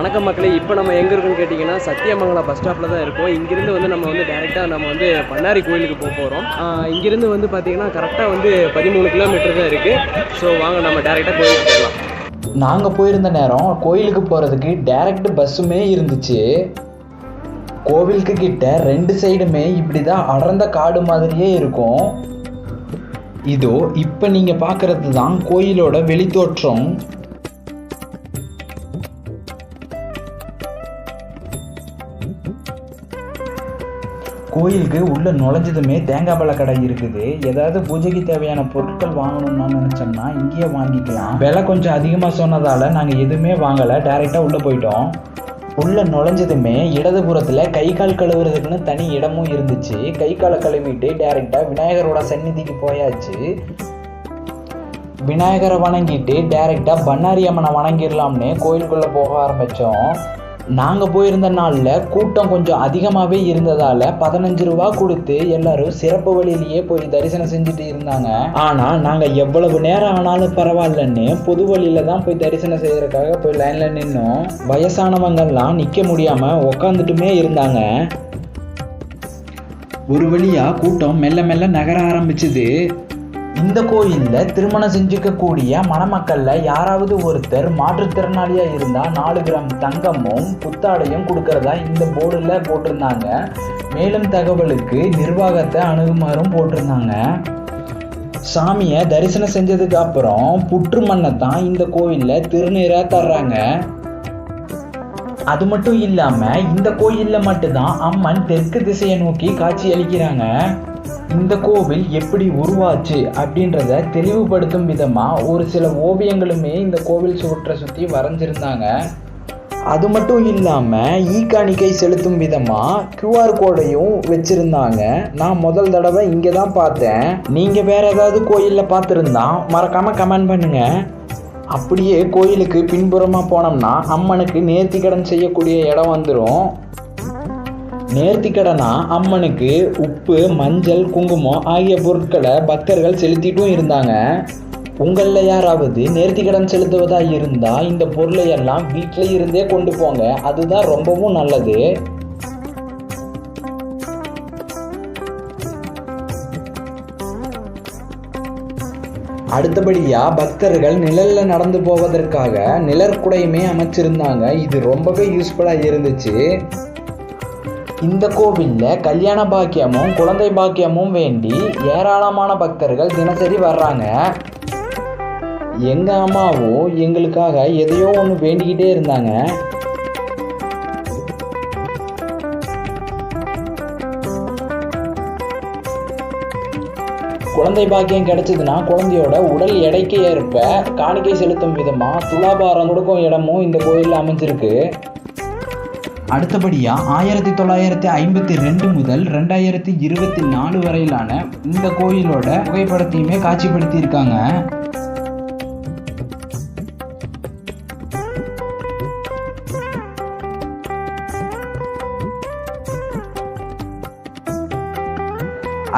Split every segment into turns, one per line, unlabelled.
வணக்கம் மக்களே. இப்போ நம்ம எங்கே இருக்குன்னு கேட்டிங்கன்னா சத்தியமங்கலம் பஸ் ஸ்டாப்பில் தான் இருக்கோம். இங்கேருந்து வந்து நம்ம வந்து டேரெக்டாக நம்ம வந்து பண்ணாரி கோயிலுக்கு போக போகிறோம். இங்கேருந்து வந்து பார்த்திங்கன்னா கரெக்டாக வந்து 13 கிலோமீட்டர் தான் இருக்குது. ஸோ வாங்க நம்ம டேரெக்டாக கோயிலுக்கு போகலாம்.
நாங்கள் போயிருந்த நேரம் கோயிலுக்கு போகிறதுக்கு டேரெக்ட் பஸ்ஸுமே இருந்துச்சு. கோவிலுக்கு கிட்ட 2 சைடுமே இப்படி தான் அடர்ந்த காடு மாதிரியே இருக்கும். இதோ இப்போ நீங்கள் பார்க்குறது தான் கோயிலோட வெளித்தோற்றம். கோயிலுக்கு உள்ள நுழைஞ்சதுமே தேங்காய் பழ கடை இருக்குது. ஏதாவது பூஜைக்கு தேவையான பொருட்கள் வாங்கணும்னு நினச்சோம்னா இங்கேயே வாங்கிக்கலாம். விலை கொஞ்சம் அதிகமாக சொன்னதால் நாங்கள் எதுவுமே வாங்கலை, டைரெக்டாக உள்ளே போயிட்டோம். உள்ளே நுழைஞ்சதுமே இடதுபுறத்தில் கை கால் கழுவுறதுக்குன்னு தனி இடமும் இருந்துச்சு. கை காலை கழுவிட்டு டைரெக்டாக விநாயகரோட சந்நிதிக்கு போயாச்சு. விநாயகரை வணங்கிட்டு டைரெக்டாக பண்ணாரி அம்மனை வணங்கிடலாம்னு கோயிலுக்குள்ளே போக ஆரம்பித்தோம். நாங்கள் போயிருந்த நாளில் கூட்டம் கொஞ்சம் அதிகமாகவே இருந்ததால் 15 ரூபா கொடுத்து எல்லாரும் சிறப்பு வழியிலேயே போய் தரிசனம் செஞ்சுட்டு இருந்தாங்க. ஆனால் நாங்கள் எவ்வளவு நேரம் ஆனாலும் பரவாயில்லன்னு பொது வழியில் தான் போய் தரிசனம் செய்யறதுக்காக போய் லைனில் நின்னோம். வயசானவங்கெல்லாம் நிற்க முடியாமல் உக்காந்துட்டுமே இருந்தாங்க. ஒரு வழியாக கூட்டம் மெல்ல மெல்ல நகர ஆரம்பிச்சுது. இந்த கோயிலில் திருமணம் செஞ்சுக்கக்கூடிய மணமக்களில் யாராவது ஒருத்தர் மாற்றுத்திறனாளியாக இருந்தால் 4 கிராம் தங்கமும் புத்தாடையும் கொடுக்கறதா இந்த போர்டில் போட்டிருந்தாங்க. மேலும் தகவலுக்கு நிர்வாகத்தை அணுகுமாறும் போட்டிருந்தாங்க. சாமியை தரிசனம் செஞ்சதுக்கு அப்புறம் புற்று மண்ணை தான் இந்த கோயிலில் திருநீராக தர்றாங்க. அது மட்டும் இல்லாமல் இந்த கோயிலில் மட்டும்தான் அம்மன் தெற்கு திசையை நோக்கி காட்சி அளிக்கிறாங்க. இந்த கோவில் எப்படி உருவாச்சு அப்படின்றத தெளிவுபடுத்தும் விதமாக ஒரு சில ஓவியங்களுமே இந்த கோவில் சுவற்றை சுற்றி வரைஞ்சிருந்தாங்க. அது மட்டும் இல்லாமல் ஈகாணிக்கை செலுத்தும் விதமாக QR கோடையும் வச்சுருந்தாங்க. நான் முதல் தடவை இங்கே தான் பார்த்தேன். நீங்கள் வேறு ஏதாவது கோயிலில் பார்த்துருந்தா மறக்காமல் கமெண்ட் பண்ணுங்கள். அப்படியே கோயிலுக்கு பின்புறமாக போனோம்னா அம்மனுக்கு நேர்த்திக்கடன் செய்யக்கூடிய இடம் வந்துடும். நேர்த்திக்கடனா அம்மனுக்கு உப்பு, மஞ்சள், குங்குமம் ஆகிய பொருட்களை பக்தர்கள் செலுத்திட்டும் இருந்தாங்க. உங்களில் யாராவது நேர்த்திக்கடன் செலுத்துவதாக இருந்தால் இந்த பொருளை எல்லாம் வீட்டில் இருந்தே கொண்டு போங்க, அதுதான் ரொம்பவும் நல்லது. அடுத்தபடியாக பக்தர்கள் நிழலில் நடந்து போவதற்காக நிழற்குடையுமே அமைச்சிருந்தாங்க. இது ரொம்பவே யூஸ்ஃபுல்லாக இருந்துச்சு. இந்த கோவிலில் கல்யாண பாக்கியமும் குழந்தை பாக்கியமும் வேண்டி ஏராளமான பக்தர்கள் தினசரி வர்றாங்க. எங்கள் அம்மாவும் எங்களுக்காக எதையோ ஒன்று வேண்டிக்கிட்டே இருந்தாங்க. குழந்தை பாக்கியம் கிடைச்சதுன்னா குழந்தையோட உடல் எடைக்கு ஏற்ப காணிக்கை செலுத்தும் விதமாக துலாபாரம் கொடுக்கும் இடமும் இந்த கோயிலில் அமைஞ்சிருக்கு. அடுத்தபடியாக 1952 முதல் 2024 வரையிலான இந்த கோயிலோட புகைப்படத்தையுமே காட்சிப்படுத்தியிருக்காங்க.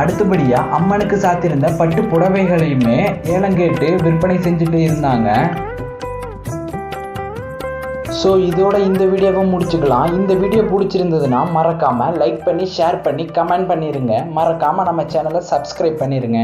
அடுத்தபடியாக அம்மனுக்கு சாத்திருந்த பட்டு புடவைகளையுமே ஏலங்கேட்டு விற்பனை செஞ்சுட்டு இருந்தாங்க. ஸோ இதோட இந்த வீடியோவை முடிச்சுக்கலாம். இந்த வீடியோ பிடிச்சிருந்ததுன்னா மறக்காமல் லைக் பண்ணி ஷேர் பண்ணி கமெண்ட் பண்ணிடுங்க. மறக்காமல் நம்ம சேனலை சப்ஸ்கிரைப் பண்ணிடுங்க.